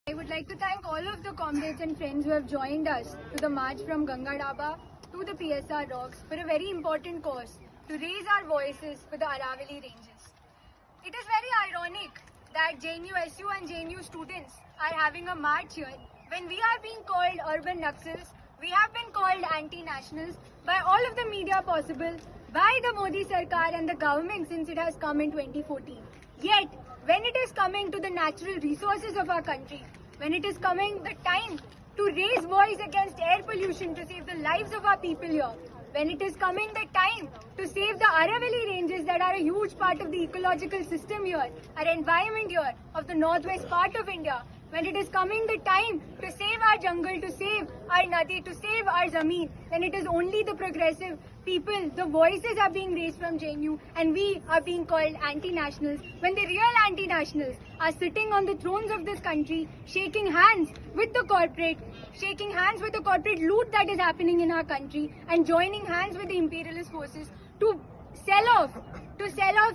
I would like to thank all of the comrades and friends who have joined us to the march from Ganga Daba to the PSR Rocks for a very important cause, to raise our voices for the Aravalli Ranges. It is very ironic that JNU SU and JNU students are having a march here when we are being called urban Naxals, we have been called anti-nationals by all of the media possible, by the Modi Sarkar and the government since it has come in 2014. Yet, when it is coming to the natural resources of our country, when it is coming the time to raise voice against air pollution to save the lives of our people here, when it is coming the time to save the Aravalli Ranges that are a huge part of the ecological system here, our environment here of the northwest part of India, when it is coming the time to save our jungle, to save our nadi, to save our zameen, then it is only the progressive people, the voices are being raised from JNU and we are being called anti-nationals, when the real anti-nationals are sitting on the thrones of this country, shaking hands with the corporate loot that is happening in our country and joining hands with the imperialist forces to sell off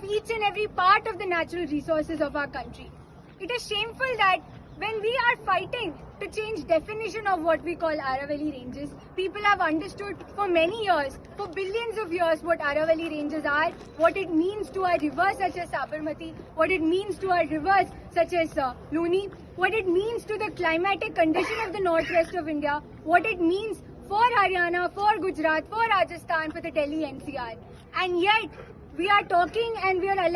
each and every part of the natural resources of our country. It is shameful that when we are fighting to change definition of what we call Aravalli Ranges, people have understood for many years, for billions of years, what Aravalli Ranges are, what it means to our rivers such as Sabarmati, what it means to our rivers such as Luni, what it means to the climatic condition of the northwest of India, what it means for Haryana, for Gujarat, for Rajasthan, for the Delhi NCR. And yet, we are talking and we are alleged